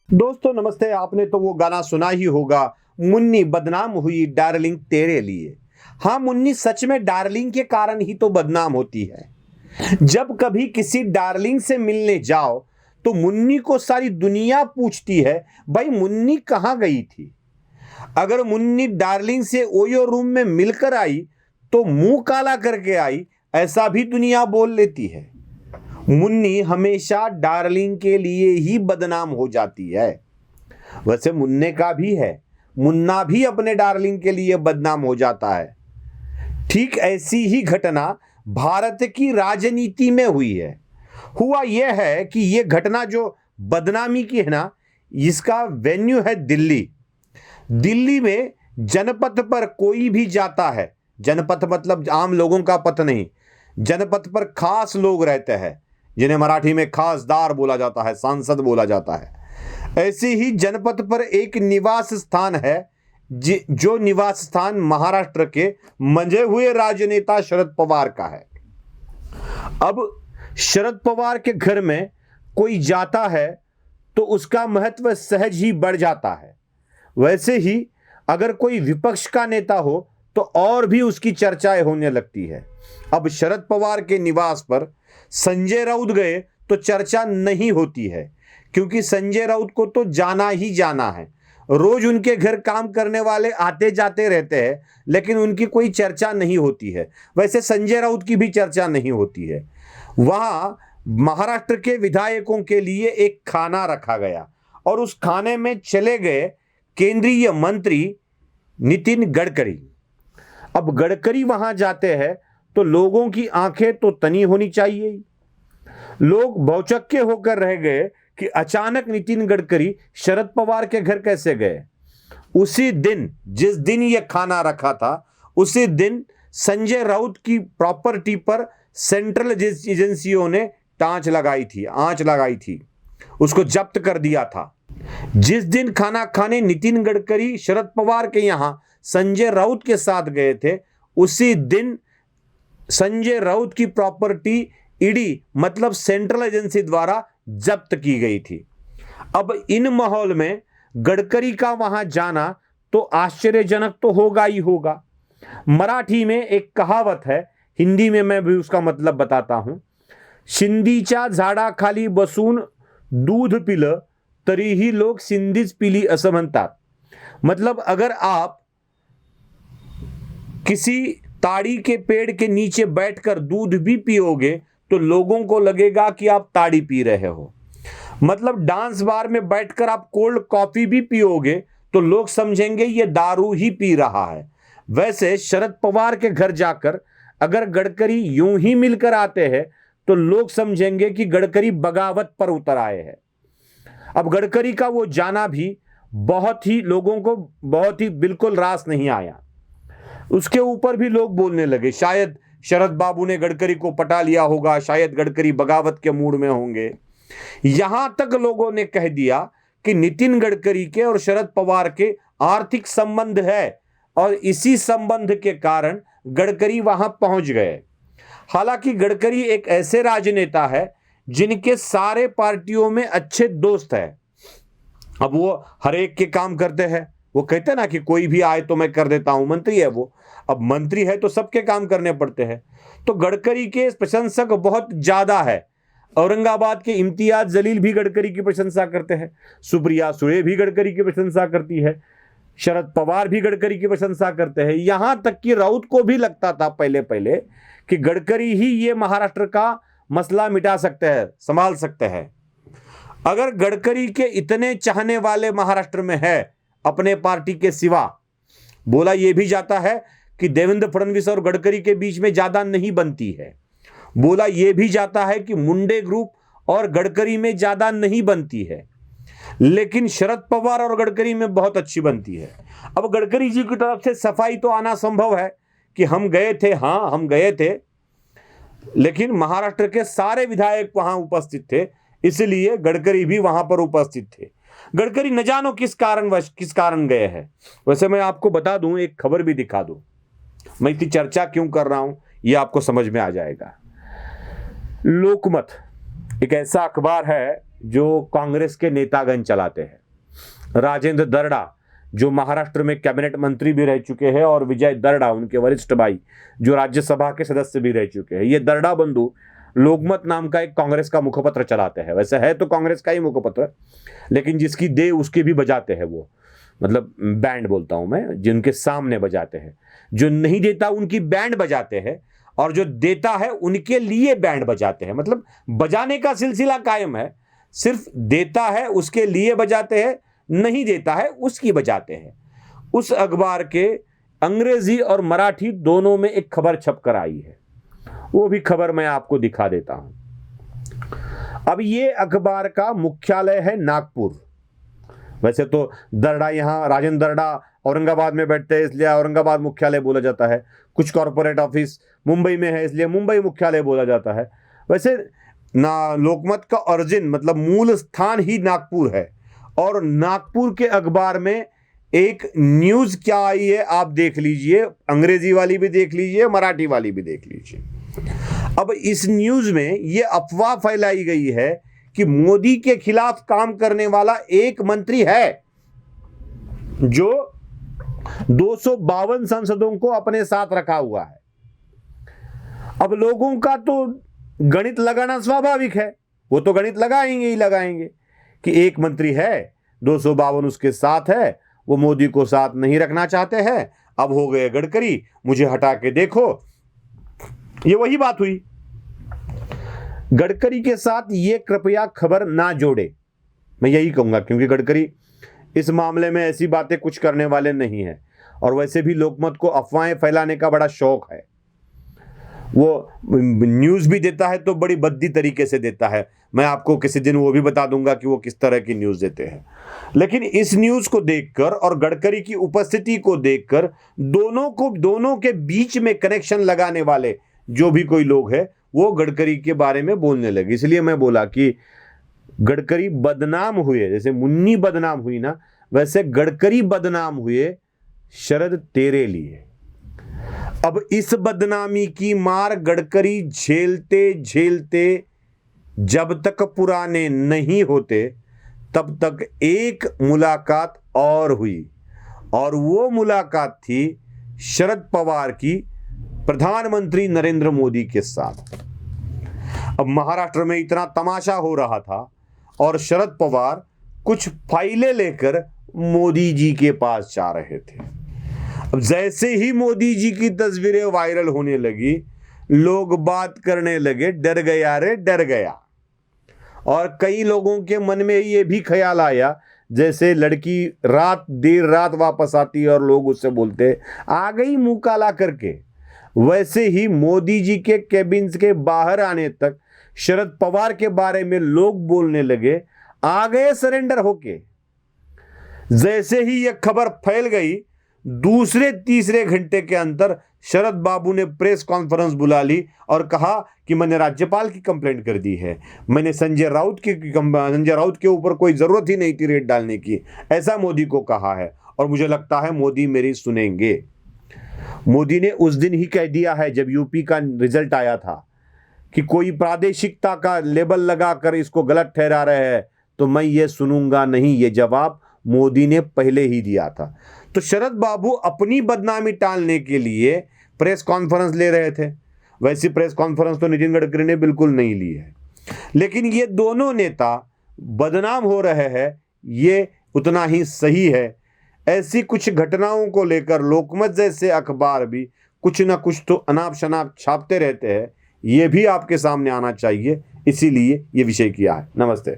दोस्तों नमस्ते। आपने तो वो गाना सुना ही होगा, मुन्नी बदनाम हुई डार्लिंग तेरे लिए। हाँ, मुन्नी सच में डार्लिंग के कारण ही तो बदनाम होती है। जब कभी किसी डार्लिंग से मिलने जाओ तो मुन्नी को सारी दुनिया पूछती है, भाई मुन्नी कहाँ गई थी। अगर मुन्नी डार्लिंग से ओयो रूम में मिलकर आई तो मुंह काला करके आई, ऐसा भी दुनिया बोल लेती है। मुन्नी हमेशा डार्लिंग के लिए ही बदनाम हो जाती है। वैसे मुन्ने का भी है, मुन्ना भी अपने डार्लिंग के लिए बदनाम हो जाता है। ठीक ऐसी ही घटना भारत की राजनीति में हुई है। हुआ यह है कि यह घटना जो बदनामी की है ना, इसका वेन्यू है दिल्ली। दिल्ली में जनपथ पर कोई भी जाता है, जनपथ मतलब आम लोगों का पथ नहीं, जनपथ पर खास लोग रहते हैं जिन्हें मराठी में खासदार बोला जाता है, सांसद बोला जाता है। ऐसे ही जनपथ पर एक निवास स्थान है जो निवास स्थान महाराष्ट्र के मंजे हुए राजनेता शरद पवार का है। अब शरद पवार के घर में कोई जाता है तो उसका महत्व सहज ही बढ़ जाता है। वैसे ही अगर कोई विपक्ष का नेता हो तो और भी उसकी चर्चाएं होने लगती है। अब शरद पवार के निवास पर संजय राउत गए तो चर्चा नहीं होती है, क्योंकि संजय राउत को तो जाना ही जाना है। रोज उनके घर काम करने वाले आते जाते रहते हैं, लेकिन उनकी कोई चर्चा नहीं होती है। वैसे संजय राउत की भी चर्चा नहीं होती है। वहां महाराष्ट्र के विधायकों के लिए एक खाना रखा गया और उस खाने में चले गए केंद्रीय मंत्री नितिन गडकरी। अब गडकरी वहां जाते हैं तो लोगों की आंखें तो तनी होनी चाहिए। लोग भौचक्के होकर रह गए कि अचानक नितिन गडकरी शरद पवार के घर कैसे गए। उसी दिन, जिस दिन यह खाना रखा था, उसी दिन संजय राउत की प्रॉपर्टी पर सेंट्रल एजेंसियों ने आंच लगाई थी, उसको जब्त कर दिया था। जिस दिन खाना खाने नितिन गडकरी शरद पवार के यहां संजय राउत के साथ गए थे, उसी दिन संजय राउत की प्रॉपर्टी ईडी मतलब सेंट्रल एजेंसी द्वारा जब्त की गई थी। अब इन माहौल में गडकरी का वहां जाना तो आश्चर्यजनक तो होगा ही होगा। मराठी में एक कहावत है, हिंदी में मैं भी उसका मतलब बताता हूं। शिंदीच्या झाडाखाली बसून दूध पिलं तरीही लोक सिंधीच पिली असं म्हणतात। मतलब अगर आप किसी ताड़ी के पेड़ के नीचे बैठकर दूध भी पियोगे तो लोगों को लगेगा कि आप ताड़ी पी रहे हो। मतलब डांस बार में बैठकर आप कोल्ड कॉफी भी पियोगे तो लोग समझेंगे ये दारू ही पी रहा है। वैसे शरद पवार के घर जाकर अगर गडकरी यूं ही मिलकर आते हैं तो लोग समझेंगे कि गडकरी बगावत पर उतर आए हैं। अब गडकरी का वो जाना भी लोगों को बहुत ही बिल्कुल रास नहीं आया। उसके ऊपर भी लोग बोलने लगे, शायद शरद बाबू ने गडकरी को पटा लिया होगा, शायद गडकरी बगावत के मूड में होंगे। यहां तक लोगों ने कह दिया कि नितिन गडकरी के और शरद पवार के आर्थिक संबंध है और इसी संबंध के कारण गडकरी वहां पहुंच गए। हालांकि गडकरी एक ऐसे राजनेता है जिनके सारे पार्टियों में अच्छे दोस्त हैं। अब वो हर एक के काम करते हैं। वो कहते हैं ना कि कोई भी आए तो मैं कर देता हूं, मंत्री है वो। अब मंत्री है तो सबके काम करने पड़ते हैं। तो गडकरी के प्रशंसक बहुत ज्यादा है। औरंगाबाद के इम्तियाज जलील भी गडकरी की प्रशंसा करते हैं, सुप्रिया सुळे भी गडकरी की प्रशंसा करती है, शरद पवार भी गडकरी की प्रशंसा करते हैं। यहां तक कि राउत को भी लगता था पहले पहले कि गडकरी ही ये महाराष्ट्र का मसला मिटा सकते हैं, संभाल सकते हैं। अगर गडकरी के इतने चाहने वाले महाराष्ट्र में है अपने पार्टी के सिवा, बोला यह भी जाता है कि देवेंद्र फडणवीस और गडकरी के बीच में ज्यादा नहीं बनती है। बोला यह भी जाता है कि मुंडे ग्रुप और गडकरी में ज्यादा नहीं बनती है, लेकिन शरद पवार और गडकरी में बहुत अच्छी बनती है। अब गडकरी जी की तरफ से सफाई तो आना संभव है कि हम गए थे, हाँ हम गए थे, लेकिन महाराष्ट्र के सारे विधायक वहां उपस्थित थे, इसलिए गडकरी भी वहां पर उपस्थित थे। गडकरी न जानो किस कारण गए हैं। वैसे मैं आपको बता दूं, एक खबर भी दिखा दूं, मैं इतनी चर्चा क्यों कर रहा हूं ये आपको समझ में आ जाएगा। लोकमत एक ऐसा अखबार है जो कांग्रेस के नेतागण चलाते हैं। राजेंद्र दर्डा जो महाराष्ट्र में कैबिनेट मंत्री भी रह चुके हैं और विजय दर्डा उनके वरिष्ठ भाई जो राज्यसभा के सदस्य भी रह चुके हैं। ये दर्डा बंधु लोकमत नाम का एक कांग्रेस का मुखपत्र चलाते हैं। वैसे है तो कांग्रेस का ही मुखपत्र, लेकिन जिसकी दे उसकी भी बजाते हैं वो, मतलब बैंड बोलता हूं मैं, जिनके सामने बजाते हैं। जो नहीं देता उनकी बैंड बजाते हैं और जो देता है उनके लिए बैंड बजाते हैं। मतलब बजाने का सिलसिला कायम है, सिर्फ देता है उसके लिए बजाते हैं, नहीं देता है उसकी बजाते हैं। उस अखबार के अंग्रेजी और मराठी दोनों में एक खबर छप कर आई है, वो भी खबर मैं आपको दिखा देता हूं। अब ये अखबार का मुख्यालय है नागपुर। वैसे तो दर्डा यहां राजेंद्र दर्डा औरंगाबाद में बैठते हैं इसलिए औरंगाबाद मुख्यालय बोला जाता है। कुछ कॉर्पोरेट ऑफिस मुंबई में है इसलिए मुंबई मुख्यालय बोला जाता है। वैसे ना लोकमत का ओरिजिन मतलब मूल स्थान ही नागपुर है। और नागपुर के अखबार में एक न्यूज क्या आई है आप देख लीजिए, अंग्रेजी वाली भी देख लीजिए, मराठी वाली भी देख लीजिए। अब इस न्यूज में यह अफवाह फैलाई गई है कि मोदी के खिलाफ काम करने वाला एक मंत्री है जो 252 सांसदों को अपने साथ रखा हुआ है। अब लोगों का तो गणित लगाना स्वाभाविक है, वो तो गणित लगाएंगे ही लगाएंगे कि एक मंत्री है, 252 उसके साथ है, वो मोदी को साथ नहीं रखना चाहते हैं, अब हो गए गडकरी, मुझे हटा के देखो। ये वही बात हुई। गडकरी के साथ ये कृपया खबर ना जोड़े, मैं यही कहूंगा, क्योंकि गडकरी इस मामले में ऐसी बातें कुछ करने वाले नहीं है। और वैसे भी लोकमत को अफवाहें फैलाने का बड़ा शौक है। वो न्यूज भी देता है तो बड़ी भद्दी तरीके से देता है। मैं आपको किसी दिन वो भी बता दूंगा कि वो किस तरह की न्यूज देते हैं। लेकिन इस न्यूज को देखकर और गडकरी की उपस्थिति को देखकर दोनों के बीच में कनेक्शन लगाने वाले जो भी कोई लोग हैं वो गडकरी के बारे में बोलने लगे। इसलिए मैं बोला कि गडकरी बदनाम हुए, जैसे मुन्नी बदनाम हुई ना, वैसे गडकरी बदनाम हुए शरद तेरे लिए। अब इस बदनामी की मार गडकरी झेलते झेलते जब तक पुराने नहीं होते तब तक एक मुलाकात और हुई, और वो मुलाकात थी शरद पवार की प्रधानमंत्री नरेंद्र मोदी के साथ। अब महाराष्ट्र में इतना तमाशा हो रहा था और शरद पवार कुछ फाइलें लेकर मोदी जी के पास जा रहे थे। अब जैसे ही मोदी जी की तस्वीरें वायरल होने लगी, लोग बात करने लगे, डर गया रे डर गया। और कई लोगों के मन में ये भी ख्याल आया जैसे लड़की देर रात वापस आती है और लोग उससे बोलते आ गई मुंह काला करके, वैसे ही मोदी जी के कैबिन के बाहर आने तक शरद पवार के बारे में लोग बोलने लगे आ गए सरेंडर होके। जैसे ही यह खबर फैल गई, दूसरे तीसरे घंटे के अंदर शरद बाबू ने प्रेस कॉन्फ्रेंस बुला ली और कहा कि मैंने राज्यपाल की कंप्लेंट कर दी है, मैंने संजय राउत के ऊपर कोई जरूरत ही नहीं थी रेड डालने की, ऐसा मोदी को कहा है। और मुझे लगता है मोदी मेरी सुनेंगे। मोदी ने उस दिन ही कह दिया है जब यूपी का रिजल्ट आया था कि कोई प्रादेशिकता का लेबल लगाकर इसको गलत ठहरा रहे हैं तो मैं ये सुनूंगा नहीं। ये जवाब मोदी ने पहले ही दिया था। तो शरद बाबू अपनी बदनामी टालने के लिए प्रेस कॉन्फ्रेंस ले रहे थे। वैसी प्रेस कॉन्फ्रेंस तो नितिन गडकरी ने बिल्कुल नहीं ली है। लेकिन ये दोनों नेता बदनाम हो रहे हैं, ये उतना ही सही है। ऐसी कुछ घटनाओं को लेकर लोकमत जैसे अखबार भी कुछ ना कुछ तो अनाप शनाप छापते रहते हैं, ये भी आपके सामने आना चाहिए, इसीलिए ये विषय किया है। नमस्ते।